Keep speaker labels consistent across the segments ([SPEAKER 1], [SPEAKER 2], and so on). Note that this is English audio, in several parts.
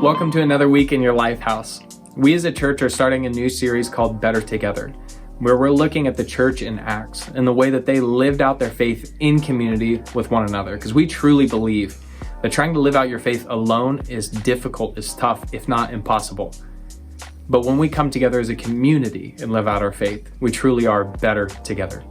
[SPEAKER 1] Welcome to another week in your Lifehouse. We as a church are starting a new series called Better Together, where we're looking at the church in Acts and the way that they lived out their faith in community with one another. Because we truly believe that trying to live out your faith alone is difficult, is tough, if not impossible. But when we come together as a community and live out our faith, we truly are better together.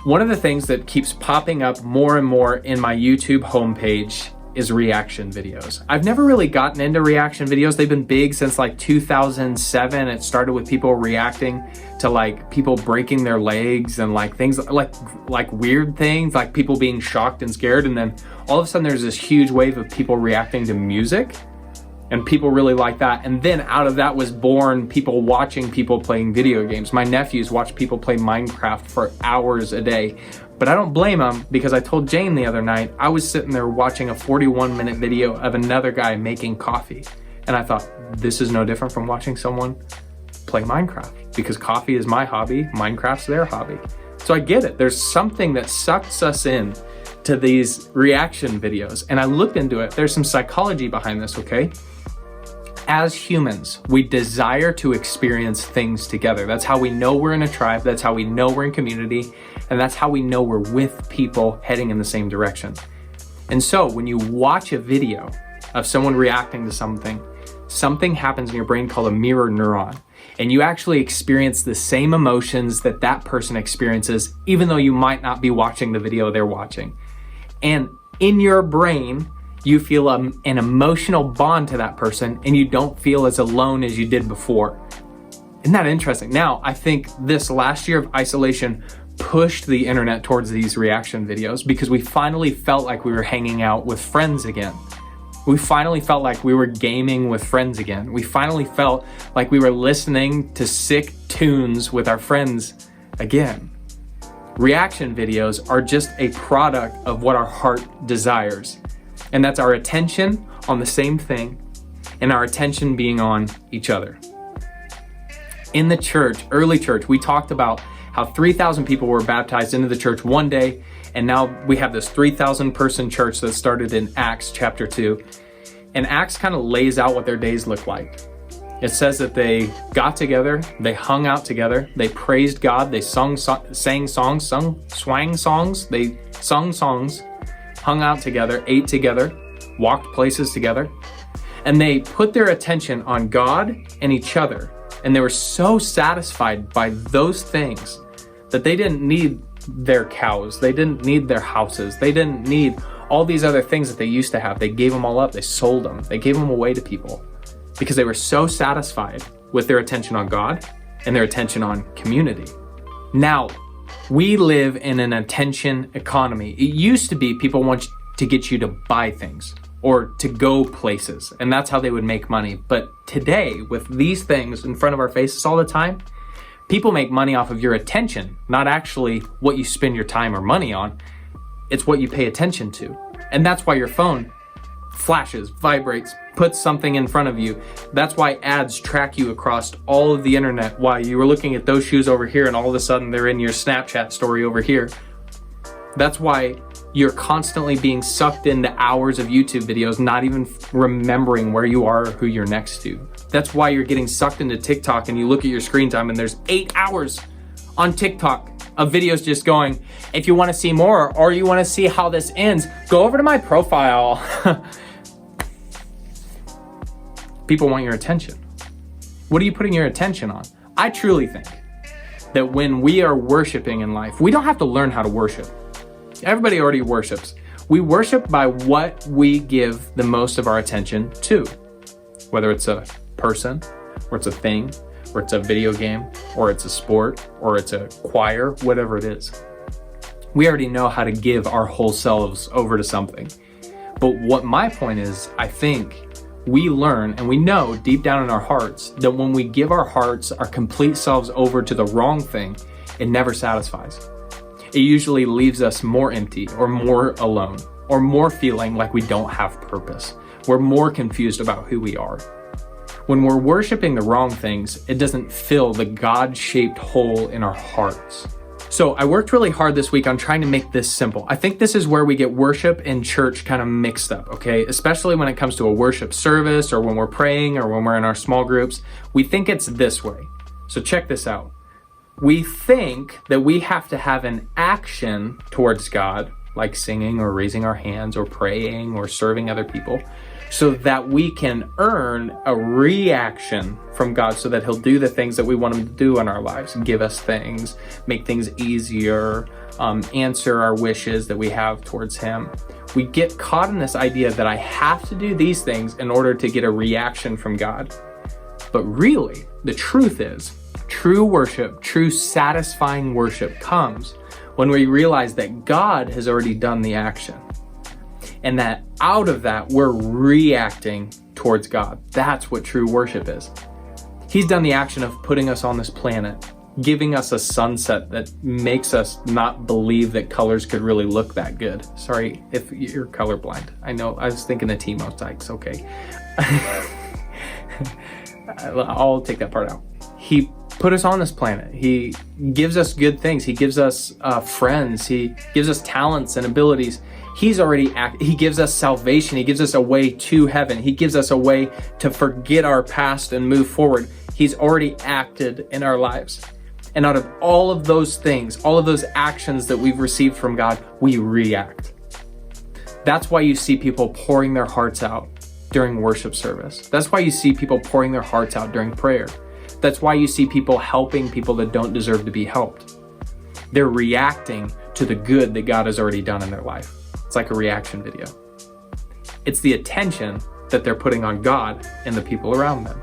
[SPEAKER 1] One of the things that keeps popping up more and more in my YouTube homepage is reaction videos. I've never really gotten into reaction videos. They've been big since like 2007. It started with people reacting to like people breaking their legs and like things like weird things, like people being shocked and scared. And then all of a sudden there's this huge wave of people reacting to music, and people really like that. And then out of that was born people watching people playing video games. My nephews watch people play Minecraft for hours a day. But I don't blame them, because I told Jane the other night, I was sitting there watching a 41-minute video of another guy making coffee. And I thought, this is no different from watching someone play Minecraft, because coffee is my hobby, Minecraft's their hobby. So I get it. There's something that sucks us in to these reaction videos. And I looked into it. There's some psychology behind this, okay? As humans, we desire to experience things together. That's how we know we're in a tribe. That's how we know we're in community. And that's how we know we're with people heading in the same direction. And so when you watch a video of someone reacting to something happens in your brain called a mirror neuron. And you actually experience the same emotions that that person experiences, even though you might not be watching the video they're watching. And in your brain, you feel an emotional bond to that person, and you don't feel as alone as you did before. Isn't that interesting? Now, I think this last year of isolation pushed the internet towards these reaction videos, because we finally felt like we were hanging out with friends again. We finally felt like we were gaming with friends again. We finally felt like we were listening to sick tunes with our friends again. Reaction videos are just a product of what our heart desires. And that's our attention on the same thing, and our attention being on each other. In the church, early church, we talked about how 3,000 people were baptized into the church one day, and now we have this 3,000 person church that started in Acts chapter 2. And Acts kind of lays out what their days look like. It says that they got together, they hung out together, they praised God, they sang songs, they sung songs, hung out together, ate together, walked places together, and they put their attention on God and each other. And they were so satisfied by those things that they didn't need their cows, they didn't need their houses, they didn't need all these other things that they used to have. They gave them all up, they sold them, they gave them away to people, because they were so satisfied with their attention on God and their attention on community. Now, we live in an attention economy. It used to be people want to get you to buy things or to go places, and that's how they would make money. But today, with these things in front of our faces all the time, people make money off of your attention, not actually what you spend your time or money on. It's what you pay attention to. And that's why your phone flashes, vibrates, puts something in front of you. That's why ads track you across all of the internet while you were looking at those shoes over here, and all of a sudden they're in your Snapchat story over here. That's why you're constantly being sucked into hours of YouTube videos, not even remembering where you are or who you're next to. That's why you're getting sucked into TikTok, and you look at your screen time and there's 8 hours on TikTok of videos just going, if you want to see more or you want to see how this ends, go over to my profile. People want your attention. What are you putting your attention on? I truly think that when we are worshiping in life, we don't have to learn how to worship. Everybody already worships. We worship by what we give the most of our attention to, whether it's a person, or it's a thing, or it's a video game, or it's a sport, or it's a choir, whatever it is. We already know how to give our whole selves over to something. But what my point is, I think we learn and we know deep down in our hearts that when we give our hearts, our complete selves over to the wrong thing, it never satisfies. It usually leaves us more empty or more alone or more feeling like we don't have purpose. We're more confused about who we are. When we're worshiping the wrong things, it doesn't fill the God-shaped hole in our hearts. So I worked really hard this week on trying to make this simple. I think this is where we get worship and church kind of mixed up, okay? Especially when it comes to a worship service or when we're praying or when we're in our small groups. We think it's this way. So check this out. We think that we have to have an action towards God, like singing or raising our hands or praying or serving other people, so that we can earn a reaction from God so that he'll do the things that we want him to do in our lives, give us things, make things easier, answer our wishes that we have towards him. We get caught in this idea that I have to do these things in order to get a reaction from God. But really, the truth is, true worship, true satisfying worship comes when we realize that God has already done the action. And that out of that, we're reacting towards God. That's what true worship is. He's done the action of putting us on this planet, giving us a sunset that makes us not believe that colors could really look that good. Sorry if you're colorblind. I know, I was thinking of T-mosaics, okay. I'll take that part out. He put us on this planet. He gives us good things. He gives us friends. He gives us talents and abilities. He gives us salvation. He gives us a way to heaven. He gives us a way to forget our past and move forward. He's already acted in our lives. And out of all of those things, all of those actions that we've received from God, we react. That's why you see people pouring their hearts out during worship service. That's why you see people pouring their hearts out during prayer. That's why you see people helping people that don't deserve to be helped. They're reacting to the good that God has already done in their life. It's like a reaction video. It's the attention that they're putting on God and the people around them.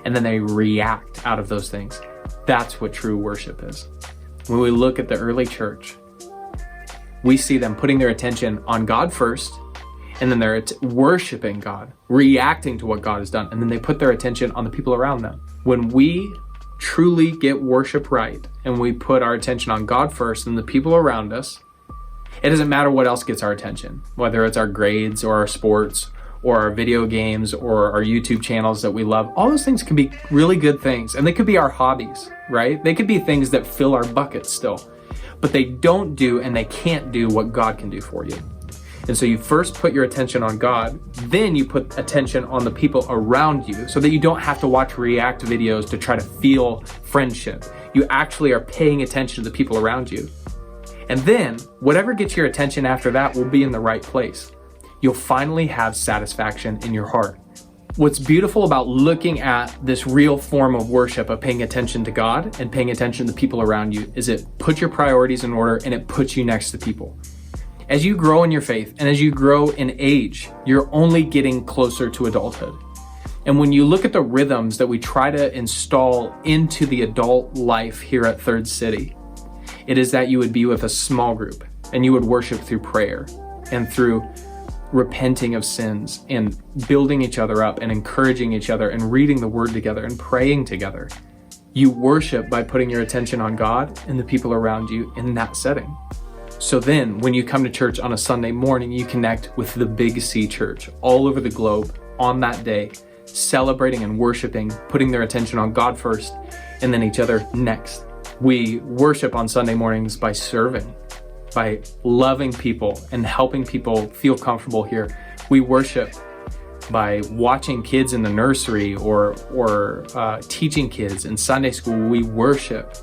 [SPEAKER 1] And then they react out of those things. That's what true worship is. When we look at the early church, we see them putting their attention on God first, and then they're worshiping God, reacting to what God has done, and then they put their attention on the people around them. When we truly get worship right, and we put our attention on God first and the people around us, it doesn't matter what else gets our attention, whether it's our grades or our sports or our video games or our YouTube channels that we love. All those things can be really good things, and they could be our hobbies, right? They could be things that fill our bucket still, but they don't do and they can't do what God can do for you. And so you first put your attention on God, then you put attention on the people around you so that you don't have to watch react videos to try to feel friendship. You actually are paying attention to the people around you. And then whatever gets your attention after that will be in the right place. You'll finally have satisfaction in your heart. What's beautiful about looking at this real form of worship, of paying attention to God and paying attention to the people around you, is it puts your priorities in order and it puts you next to people. As you grow in your faith and as you grow in age, you're only getting closer to adulthood. And when you look at the rhythms that we try to install into the adult life here at Third City, it is that you would be with a small group and you would worship through prayer and through repenting of sins and building each other up and encouraging each other and reading the word together and praying together. You worship by putting your attention on God and the people around you in that setting. So then when you come to church on a Sunday morning, you connect with the Big C Church all over the globe on that day, celebrating and worshiping, putting their attention on God first and then each other next. We worship on Sunday mornings by serving, by loving people and helping people feel comfortable here. We worship by watching kids in the nursery or teaching kids in Sunday school. We worship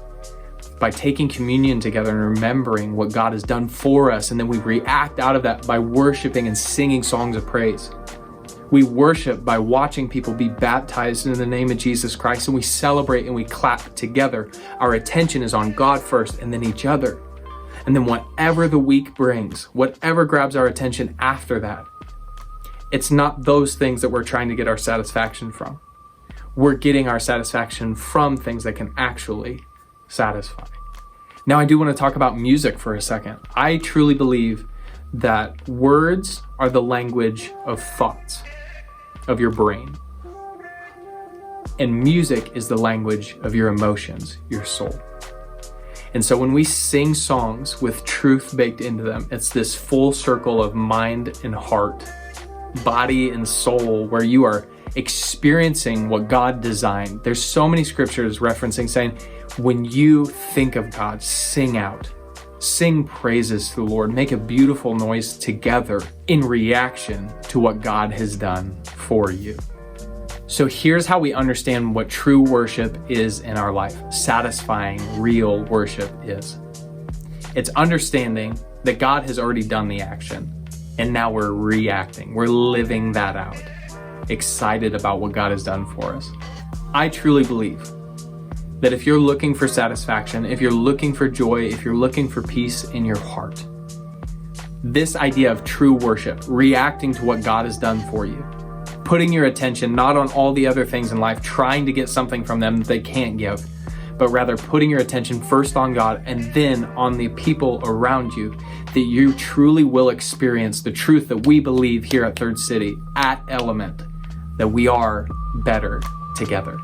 [SPEAKER 1] by taking communion together and remembering what God has done for us, and then we react out of that by worshiping and singing songs of praise. We worship by watching people be baptized in the name of Jesus Christ, and we celebrate and we clap together. Our attention is on God first and then each other. And then whatever the week brings, whatever grabs our attention after that, it's not those things that we're trying to get our satisfaction from. We're getting our satisfaction from things that can actually satisfy. Now, I do want to talk about music for a second. I truly believe that words are the language of thoughts, of your brain. And music is the language of your emotions, your soul. And so when we sing songs with truth baked into them, it's this full circle of mind and heart, body and soul, where you are experiencing what God designed. There's so many scriptures referencing saying, When you think of God, sing out. Sing praises to the Lord. Make a beautiful noise together in reaction to what God has done for you. So here's how we understand what true worship is in our life. Satisfying, real worship is. It's understanding that God has already done the action, and now we're reacting. We're living that out. Excited about what God has done for us. I truly believe that if you're looking for satisfaction, if you're looking for joy, if you're looking for peace in your heart, this idea of true worship, reacting to what God has done for you, putting your attention not on all the other things in life, trying to get something from them that they can't give, but rather putting your attention first on God and then on the people around you, that you truly will experience the truth that we believe here at Third City, at Element, that we are better together.